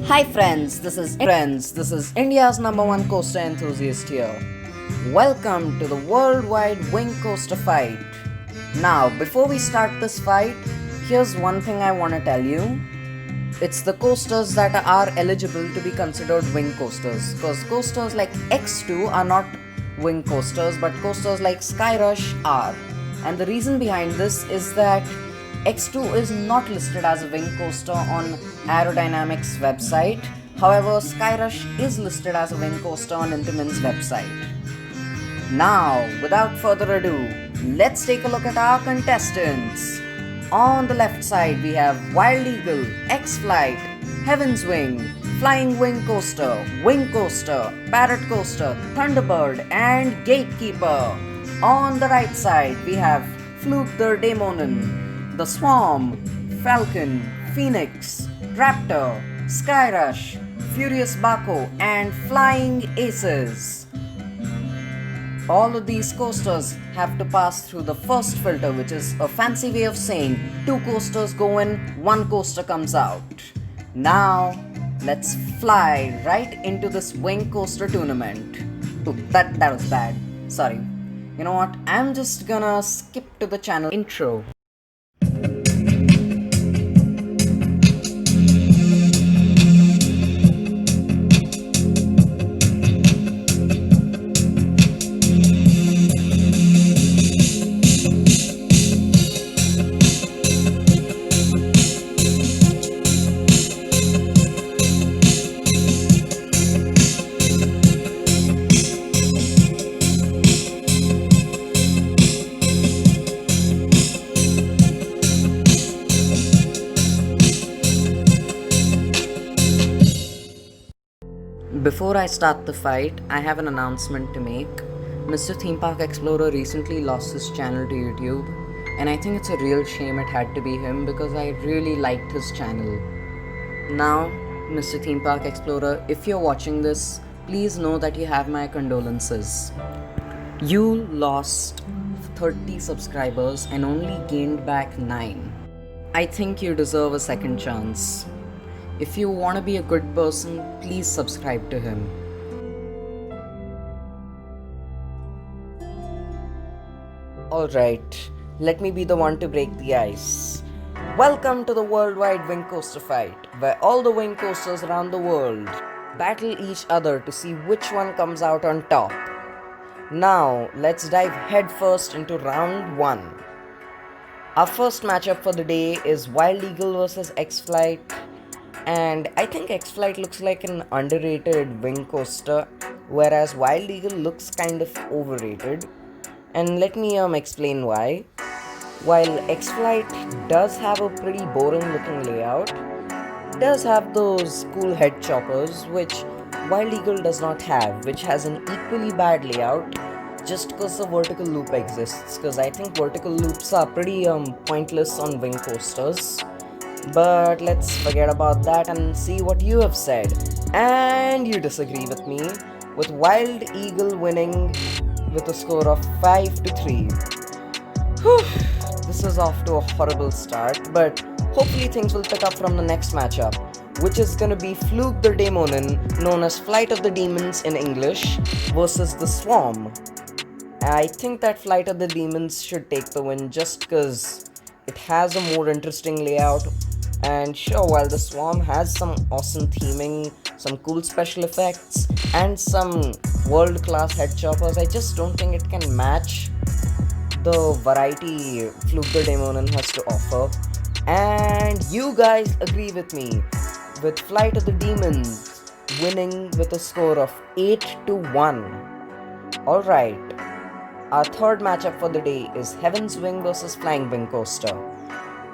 This is India's number one coaster enthusiast here. Welcome to the worldwide wing coaster fight. Now, before we start this fight, here's one thing I want to tell you. It's the coasters that are eligible to be considered wing coasters, because coasters like X2 are not wing coasters, but coasters like Skyrush are. And the reason behind this is that X2 is not listed as a wing coaster on Aerodynamics website. However, Skyrush is listed as a wing coaster on Intamin's website. Now, without further ado, let's take a look at our contestants. On the left side, we have Wild Eagle, X-Flight, Heaven's Wing, Flying Wing Coaster, Parrot Coaster, Thunderbird, and Gatekeeper. On the right side, we have Fluke der Dämonen, The Swarm, Falcon, Phoenix, Raptor, Skyrush, Furious Baco, and Flying Aces. All of these coasters have to pass through the first filter, which is a fancy way of saying 2 coasters go in, 1 coaster comes out. Now, let's fly right into this wing coaster tournament. Ooh, that was bad. Sorry. You know what? I'm just gonna skip to the channel intro. Before I start the fight, I have an announcement to make. Mr. Theme Park Explorer recently lost his channel to YouTube, and I think it's a real shame it had to be him because I really liked his channel. Now, Mr. Theme Park Explorer, if you're watching this, please know that you have my condolences. You lost 30 subscribers and only gained back 9. I think you deserve a second chance. If you want to be a good person, please subscribe to him. Alright, let me be the one to break the ice. Welcome to the worldwide wing coaster fight, where all the wing coasters around the world battle each other to see which one comes out on top. Now, let's dive headfirst into round 1. Our first matchup for the day is Wild Eagle vs X-Flight. And I think X-Flight looks like an underrated wing coaster, whereas Wild Eagle looks kind of overrated. And let me explain why. While X-Flight does have a pretty boring looking layout, it does have those cool head choppers, which Wild Eagle does not have, which has an equally bad layout just because the vertical loop exists, because I think vertical loops are pretty pointless on wing coasters. But let's forget about that and see what you have said. And you disagree with me, with Wild Eagle winning with a score of 5-3. This is off to a horrible start, but hopefully things will pick up from the next matchup, which is gonna be Fluke der Dämonen, known as Flight of the Demons in English, versus The Swarm. I think that Flight of the Demons should take the win just because it has a more interesting layout. And sure, while The Swarm has some awesome theming, some cool special effects, and some world-class head choppers, I just don't think it can match the variety Fluke der Dämonen has to offer. And you guys agree with me, with Flight of the Demons winning with a score of 8-1. Alright, our third matchup for the day is Heaven's Wing vs Flying Wing Coaster.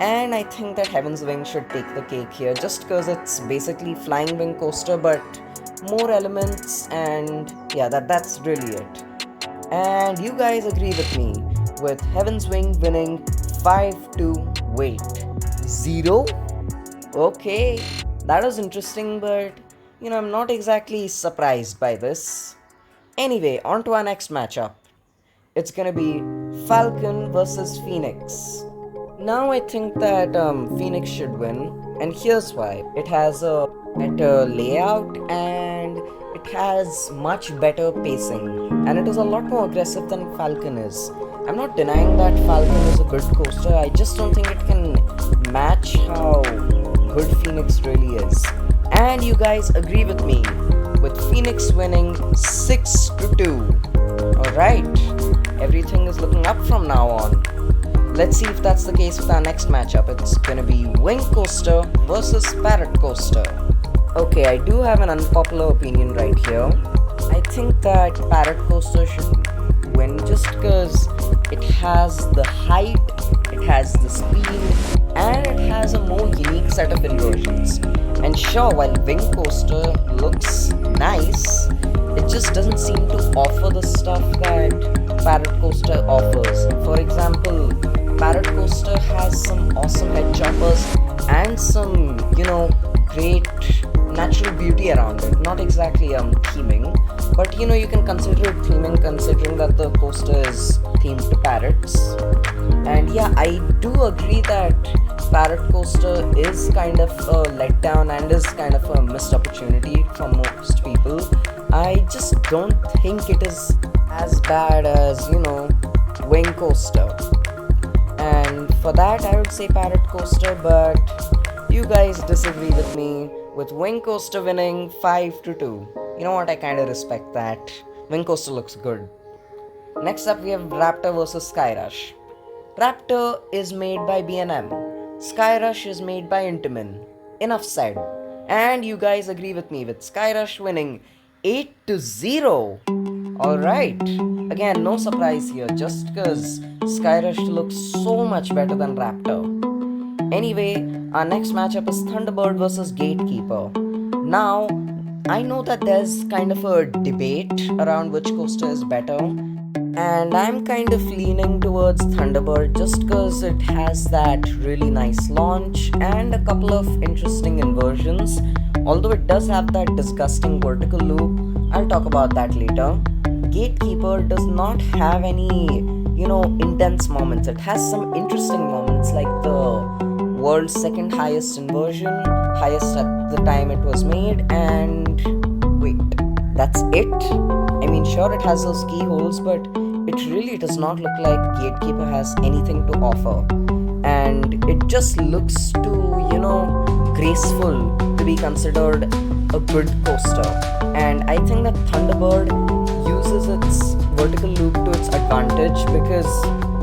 And I think that Heaven's Wing should take the cake here, just because it's basically Flying Wing Coaster but more elements, and yeah, that's really it. And you guys agree with me, with Heaven's Wing winning 5-0. Okay, that was interesting, but I'm not exactly surprised by this. Anyway, on to our next matchup. It's gonna be Falcon vs Phoenix. Now I think that Phoenix should win, and here's why. It has a better layout, and it has much better pacing, and it is a lot more aggressive than Falcon is. I'm not denying that Falcon is a good coaster, I just don't think it can match how good Phoenix really is. And you guys agree with me, with Phoenix winning 6 to 2. Alright, everything is looking up from now on. Let's see if that's the case with our next matchup. It's gonna be Wing Coaster versus Parrot Coaster. Okay, I do have an unpopular opinion right here. I think that Parrot Coaster should win just because it has the height, it has the speed, and it has a more unique set of inversions. And sure, while Wing Coaster looks nice, it just doesn't seem to offer the stuff that Parrot Coaster offers. For example, Parrot Coaster has some awesome head choppers and some, great natural beauty around it. Not exactly theming, but you can consider it theming considering that the coaster is themed to parrots. And yeah, I do agree that Parrot Coaster is kind of a letdown and is kind of a missed opportunity for most people. I just don't think it is as bad as, Wing Coaster. And for that, I would say Parrot Coaster, but you guys disagree with me, with Wing Coaster winning 5 to 2. You know what? I kind of respect that. Wing Coaster looks good. Next up, we have Raptor versus Skyrush. Raptor is made by B&M. Skyrush is made by Intamin. Enough said. And you guys agree with me, with Skyrush winning 8 to 0. Alright. Again, no surprise here, just because Skyrush looks so much better than Raptor. Anyway, our next matchup is Thunderbird versus Gatekeeper. Now, I know that there's kind of a debate around which coaster is better, and I'm kind of leaning towards Thunderbird just because it has that really nice launch and a couple of interesting inversions. Although it does have that disgusting vertical loop, I'll talk about that later. Gatekeeper does not have any, intense moments. It has some interesting moments like the world's second highest inversion, highest at the time it was made, and wait, that's it? I mean, sure, it has those keyholes, but it really does not look like Gatekeeper has anything to offer. And it just looks too, graceful to be considered a good coaster. And I think that Thunderbird uses its vertical loop to its advantage because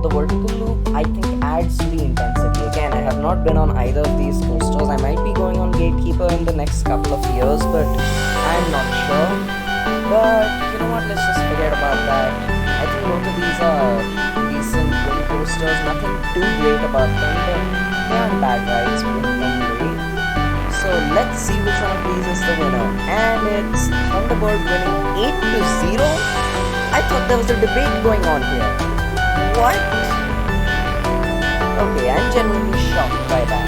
the vertical loop, I think, adds to the intensity. Again, I have not been on either of these coasters. I might be going on Gatekeeper in the next couple of years, but I'm not sure. But you know what, let's just forget about that. I think both of these are decent roller coasters, nothing too great about them, but they aren't bad rides in any way. So let's see which one of these is the winner. And it's Thunderbird winning 8 to 0. I thought there was a debate going on here. What? Okay, I'm genuinely shocked by that.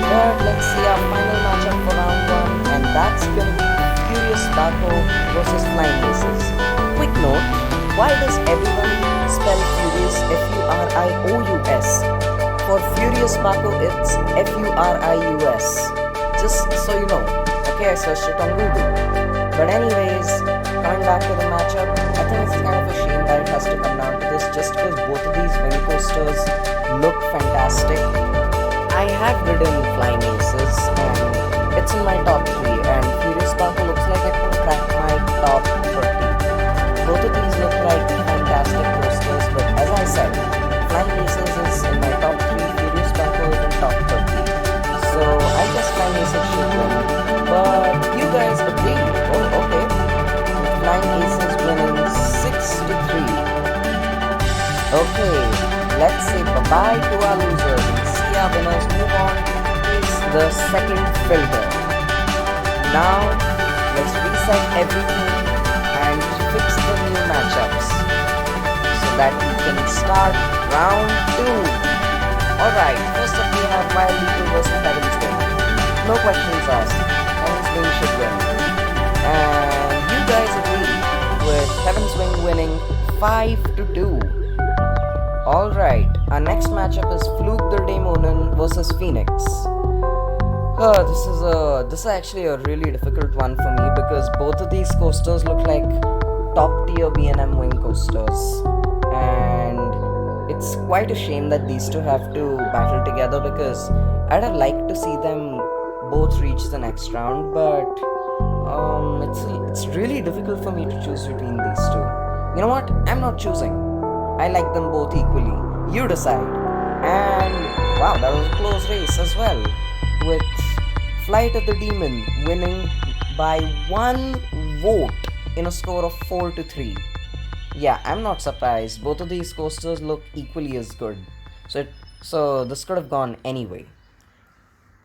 But let's see our final matchup for round 1, and that's gonna be Furious Baco versus Flying Aces. Quick note, why does everyone spell Furious F-U-R-I-O-U-S? For Furious Baco, it's F-U-R-I-U-S. Just so you know. Okay, I searched it on Google. But anyways, coming back to the matchup, I think it's kind of a shame that it has to come down to this just because both of these wing coasters look fantastic. I have ridden Flying Aces and it's in my top 3, and Furious Baco looks like it will crack my top 30. Both of these look like fantastic coasters, but as I said, Flying Aces is in my top 3, Furious Baco is in top 30. So I guess Flying Aces should win. But you guys agree? Oh, okay. Flying Aces winning 6 to 3. Okay, let's say bye-bye to our losers and see our winners move on to the second filter. Now, let's reset everything and fix the new matchups so that we can start round 2. Alright, first up we have Wild Eagle versus Heaven's Wing. No questions asked, Heaven's Wing should win. And you guys agree with Heaven's Wing winning 5 to 2. Alright, our next matchup is Flug der Dämonen versus Phoenix. This is actually a really difficult one for me because both of these coasters look like top tier B&M wing coasters, and it's quite a shame that these two have to battle together because I'd have liked to see them both reach the next round, but it's really difficult for me to choose between these two. You know what? I'm not choosing. I like them both equally. You decide. And wow, that was a close race as well, with Flight of the Demon winning by one vote in a score of 4-3. Yeah, I'm not surprised. Both of these coasters look equally as good. So this could have gone anyway.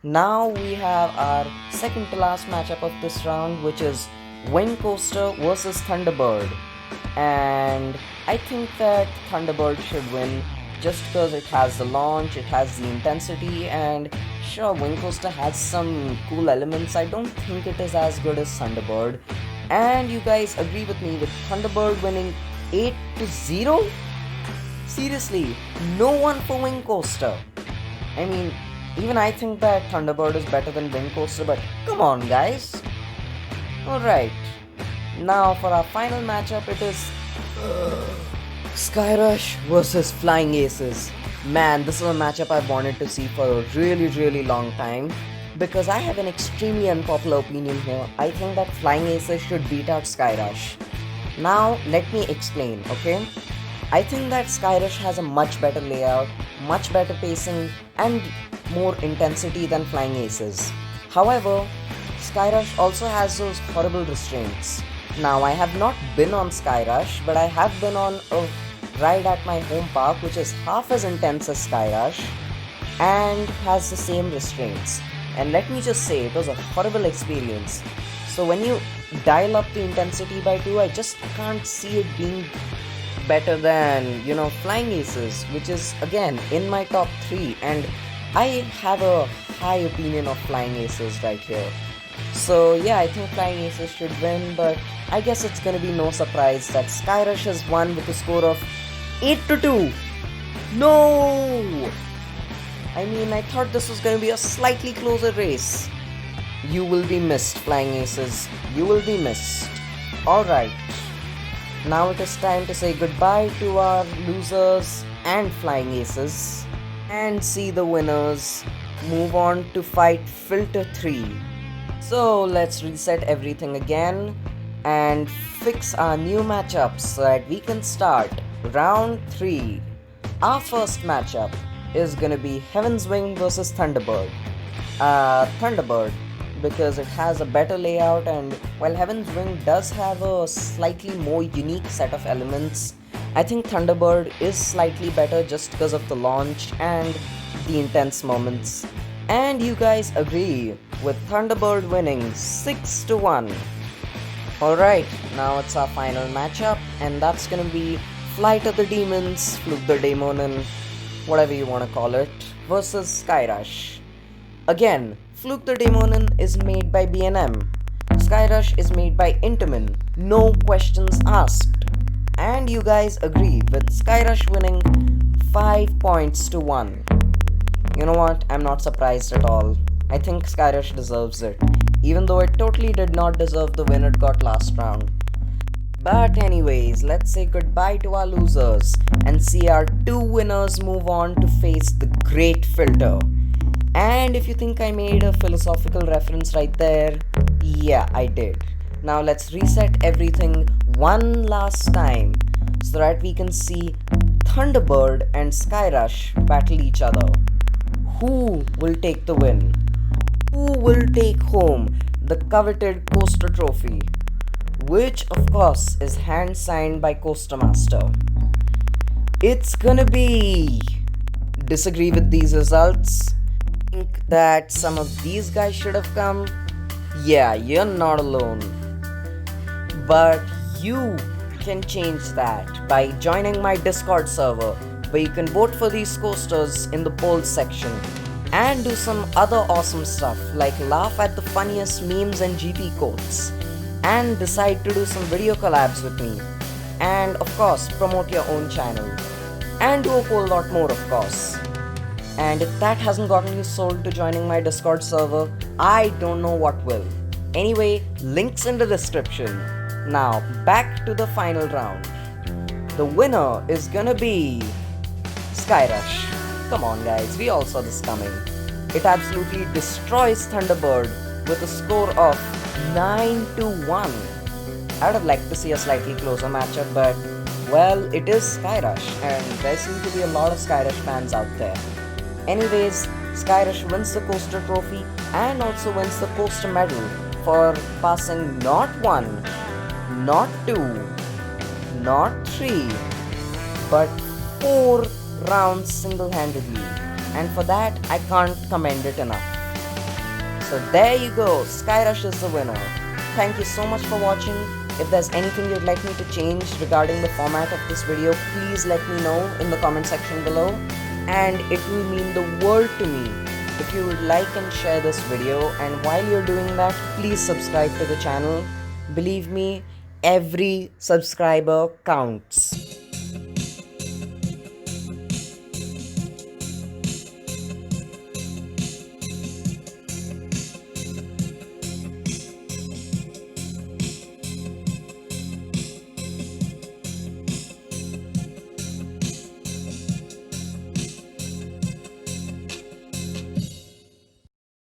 Now we have our second to last matchup of this round, which is Wing Coaster versus Thunderbird. And I think that Thunderbird should win just because it has the launch, it has the intensity, and sure, Wing Coaster has some cool elements. I don't think it is as good as Thunderbird. And you guys agree with me with Thunderbird winning 8-0? Seriously, no one for Wing Coaster. I mean, even I think that Thunderbird is better than Wing Coaster, but come on, guys. Alright, now for our final matchup, it is Skyrush versus Flying Aces. Man, this is a matchup I've wanted to see for a really long time because I have an extremely unpopular opinion here. I think that Flying Aces should beat out Skyrush. Now, let me explain, okay? I think that Skyrush has a much better layout, much better pacing, and more intensity than Flying Aces. However, Skyrush also has those horrible restraints. Now, I have not been on Skyrush, but I have been on a ride at my home park which is half as intense as Skyrush and has the same restraints. And let me just say, it was a horrible experience. So when you dial up the intensity by 2, I just can't see it being better than, Flying Aces, which is again in my top 3, and I have a high opinion of Flying Aces right here. So yeah, I think Flying Aces should win, but I guess it's gonna be no surprise that Skyrush has won with a score of 8-2. No! I mean, I thought this was gonna be a slightly closer race. You will be missed, Flying Aces. You will be missed. Alright. Now it is time to say goodbye to our losers and Flying Aces and see the winners move on to fight Filter 3. So let's reset everything again and fix our new matchups so that we can start round 3. Our first matchup is gonna be Heaven's Wing versus Thunderbird. Thunderbird, because it has a better layout, and while Heaven's Wing does have a slightly more unique set of elements, I think Thunderbird is slightly better just because of the launch and the intense moments. And you guys agree with Thunderbird winning 6-1. Alright, now it's our final matchup, and that's gonna be Flight of the Demons, Flug der Dämonen, whatever you want to call it, versus Skyrush. Again, Flug der Dämonen is made by B&M. Skyrush is made by Intamin. No questions asked. And you guys agree with Skyrush winning 5 points to 1. You know what? I'm not surprised at all. I think Skyrush deserves it, even though it totally did not deserve the win it got last round. But anyways, let's say goodbye to our losers and see our 2 winners move on to face the Great Filter. And if you think I made a philosophical reference right there, yeah, I did. Now let's reset everything one last time so that we can see Thunderbird and Skyrush battle each other. Who will take the win? Who will take home the coveted Coaster Trophy? Which of course is hand signed by Coaster Master. It's gonna be... Disagree with these results? Think that some of these guys should have come? Yeah, you're not alone. But you can change that by joining my Discord server, where you can vote for these coasters in the polls section and do some other awesome stuff like laugh at the funniest memes and GP quotes, and decide to do some video collabs with me, and of course promote your own channel, and do a whole lot more of course. And if that hasn't gotten you sold to joining my Discord server, I don't know what will. Anyway, links in the description. Now, back to the final round. The winner is gonna be Skyrush. Come on guys, we all saw this coming. It absolutely destroys Thunderbird with a score of 9-1. I would have liked to see a slightly closer matchup, but well, it is Skyrush, and there seem to be a lot of Skyrush fans out there. Anyways, Skyrush wins the Coaster Trophy and also wins the Coaster Medal for passing not 1, not 2, not 3, but 4 rounds single-handedly. And for that, I can't commend it enough. So there you go, Skyrush is the winner. Thank you so much for watching. If there's anything you'd like me to change regarding the format of this video, please let me know in the comment section below. And it will mean the world to me if you would like and share this video, and while you're doing that, please subscribe to the channel. Believe me, every subscriber counts.